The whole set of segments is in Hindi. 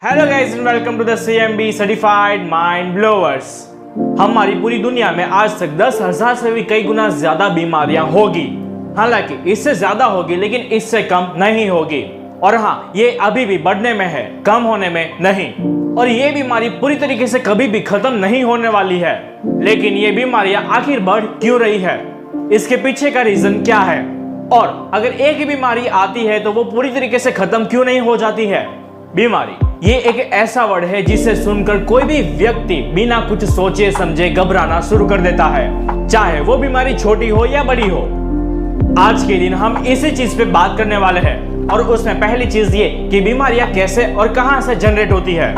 Hello guys and welcome to the CMB certified mind blowers. हमारी पूरी दुनिया में आज तक 10,000 से भी कई गुना ज्यादा बीमारियां होगी। हालांकि इससे ज्यादा होगी लेकिन इससे कम नहीं होगी। और हाँ, ये अभी भी बढ़ने में है, कम होने में नहीं। और ये बीमारी पूरी तरीके से कभी भी खत्म नहीं होने वाली है। लेकिन ये बीमारियां आखिर बढ़ क्यों रही है, इसके पीछे का रीजन क्या है, और अगर एक ही बीमारी आती है तो वो पूरी तरीके से खत्म क्यों नहीं हो जाती है। बीमारी ये एक ऐसा वर्ड है जिसे सुनकर कोई भी व्यक्ति बिना कुछ सोचे समझे घबराना शुरू कर देता है, चाहे वो बीमारी छोटी हो या बड़ी हो। आज के दिन हम इसी चीज पे बात करने वाले हैं, और उसमें पहली चीज ये कि बीमारियां कैसे और कहां से जनरेट होती है,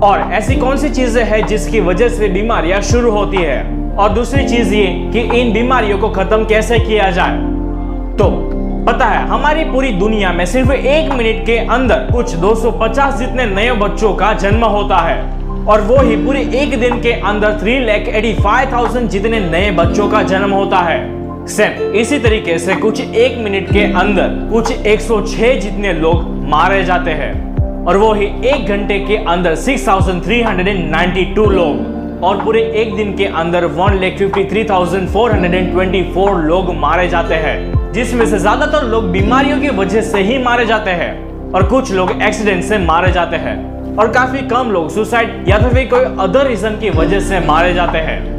और ऐसी कौन सी चीजें हैं जिसकी वजह से बीमारियां शुरू होती है, और दूसरी चीज ये कि इन बीमारियों को खत्म कैसे किया जाए। तो पता है, हमारी पूरी दुनिया में सिर्फ 1 मिनट के अंदर कुछ 250 जितने नए बच्चों का जन्म होता है, और वो ही पूरे एक दिन के अंदर 3,85,000 जितने नए बच्चों का जन्म होता है। सेम इसी तरीके से कुछ 1 मिनट के अंदर कुछ 106 जितने लोग मारे जाते हैं, और वो ही 1 घंटे के अंदर 6,392 लोग, और पूरे एक दिन के अंदर 1,53,424 लोग मारे जाते हैं, जिसमें से ज्यादातर लोग बीमारियों की वजह से ही मारे जाते हैं, और कुछ लोग एक्सीडेंट से मारे जाते हैं, और काफी कम लोग सुसाइड या तो फिर कोई अदर रीजन की वजह से मारे जाते हैं।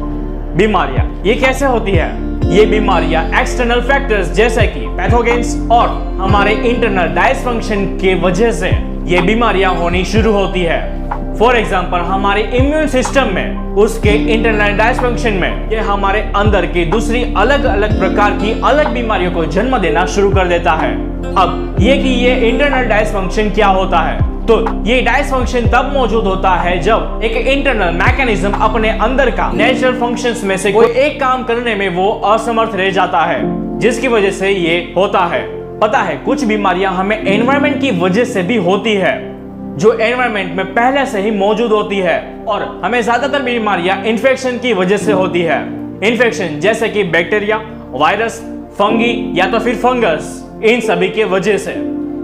बीमारियां ये कैसे होती है? ये बीमारियां एक्सटर्नल फैक्टर्स जैसे कि पैथोजेंस और हमारे इंटरनल डिसफंक्शन के वजह से ये बीमारियां होनी शुरू होती है। फॉर एग्जाम्पल, हमारे इम्यून सिस्टम में उसके इंटरनल डिसफंक्शन में ये हमारे अंदर की दूसरी अलग अलग प्रकार की अलग बीमारियों को जन्म देना शुरू कर देता है। अब ये कि ये इंटरनल डिसफंक्शन क्या होता है, तो ये डिसफंक्शन तब मौजूद होता है जब एक इंटरनल मैकेनिज्म अपने अंदर का नेचुरल फंक्शंस में से कोई एक काम करने में वो असमर्थ रह जाता है, जिसकी वजह से ये होता है। पता है, कुछ बीमारियां हमें एनवायरनमेंट की वजह से भी होती है, जो एनवायरनमेंट में पहले से ही मौजूद होती है, और हमें ज्यादातर बीमारियां इन्फेक्शन की वजह से होती है। इन्फेक्शन जैसे कि बैक्टीरिया, वायरस, फंगी या तो फिर फंगस, इन सभी के वजह से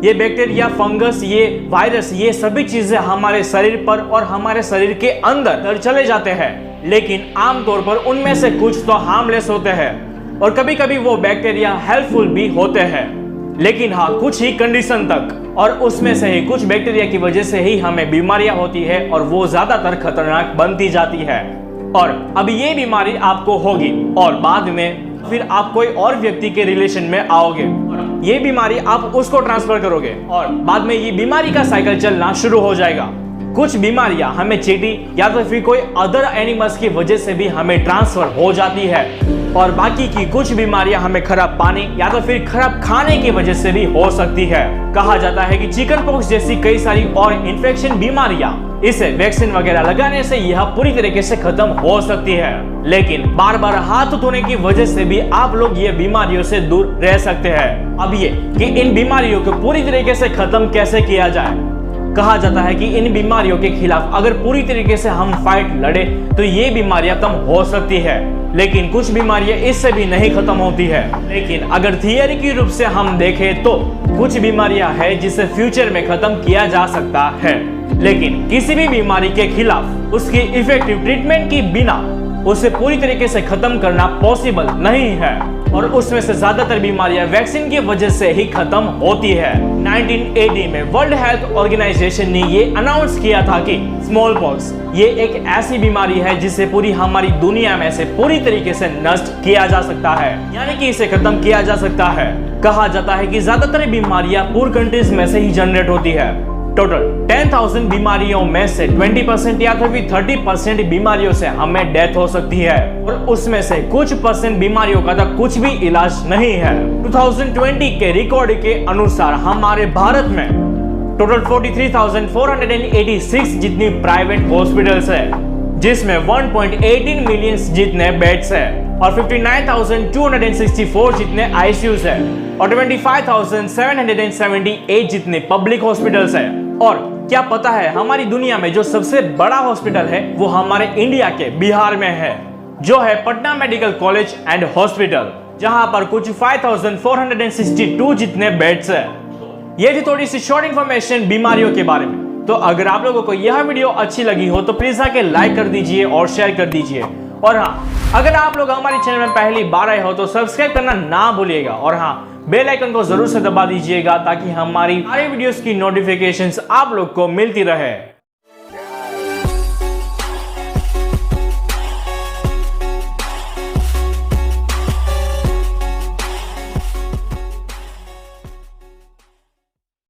ये बैक्टीरिया, फंगस, ये वायरस, ये सभी चीजें हमारे शरीर पर और हमारे शरीर के अंदर चले जाते हैं। लेकिन आमतौर पर उनमें से कुछ तो हार्मलेस होते हैं, और कभी कभी वो बैक्टीरिया हेल्पफुल भी होते हैं, लेकिन हाँ, कुछ ही कंडीशन तक, और उसमें से ही कुछ बैक्टीरिया की वजह से ही हमें बीमारियां होती है, और वो ज्यादातर खतरनाक बनती जाती है। और अब ये बीमारी आपको होगी, और बाद में फिर आप कोई और व्यक्ति के रिलेशन में आओगे, ये बीमारी आप उसको ट्रांसफर करोगे, और बाद में ये बीमारी का साइकिल चलना शुरू हो जाएगा। कुछ बीमारियां हमें चींटी या तो फिर कोई अदर एनिमल्स की वजह से भी हमें ट्रांसफर हो जाती है, और बाकी की कुछ बीमारियां हमें खराब पानी या तो फिर खराब खाने की वजह से भी हो सकती है। कहा जाता है कि चिकन पॉक्स जैसी कई सारी और इन्फेक्शन बीमारियां, इसे वैक्सीन वगैरह लगाने से यह पूरी तरीके से खत्म हो सकती है, लेकिन बार बार हाथ धोने की वजह से भी आप लोग ये बीमारियों से दूर रह सकते हैं। अब ये कि इन बीमारियों को पूरी तरीके से खत्म कैसे किया जाए। कहा जाता है कि इन बीमारियों के खिलाफ अगर पूरी तरीके से हम फाइट लड़े तो ये बीमारियां कम हो सकती है, लेकिन कुछ बीमारियां इससे भी नहीं खत्म होती है। लेकिन अगर थियरी के रूप से हम देखें तो कुछ बीमारियां हैं जिसे फ्यूचर में खत्म किया जा सकता है, लेकिन किसी भी बीमारी के खिलाफ उसकी इफेक्टिव ट्रीटमेंट के बिना उसे पूरी तरीके से खत्म करना पॉसिबल नहीं है, और उसमें से ज्यादातर बीमारियां वैक्सीन की वजह से ही खत्म होती है। 1980 में वर्ल्ड हेल्थ ऑर्गेनाइजेशन ने ये अनाउंस किया था कि स्मॉल पॉक्स ये एक ऐसी बीमारी है जिसे पूरी हमारी दुनिया में से पूरी तरीके से नष्ट किया जा सकता है, यानी कि इसे खत्म किया जा सकता है। कहा जाता है कि ज्यादातर बीमारियां पुअर कंट्रीज में से ही जनरेट होती है। टोटल 10,000 बीमारियों में से 20% या तो फिर 30% बीमारियों से हमें डेथ हो सकती है, और उसमें से कुछ % बीमारियों का तो कुछ भी इलाज नहीं है। 2020 के रिकॉर्ड के अनुसार हमारे भारत में टोटल 43,486 जितनी प्राइवेट हॉस्पिटल्स है, जिसमें 1.18 मिलियन जितने बेड्स है, और 59,264 जितने ICUs है, और 25,778 जितने पब्लिक हॉस्पिटल्स है। और क्या पता है, हमारी दुनिया में जो सबसे बड़ा हॉस्पिटल है वो हमारे इंडिया के बिहार में है, जो है Patna medical college and hospital, जहां पर कुछ 5,462 जितने बेड्स है। ये थी थोड़ी सी शॉर्ट इंफॉर्मेशन बीमारियों के बारे में। तो अगर आप लोगों को यह वीडियो अच्छी लगी हो तो प्लीज आके लाइक कर दीजिए और शेयर कर दीजिए। और हाँ, अगर आप लोग हमारे चैनल में पहली बार आए हो तो सब्सक्राइब करना ना भूलिएगा। और हाँ, बेल आइकन को जरूर से दबा दीजिएगा ताकि हमारी सारी वीडियोस की नोटिफिकेशंस आप लोग को मिलती रहे।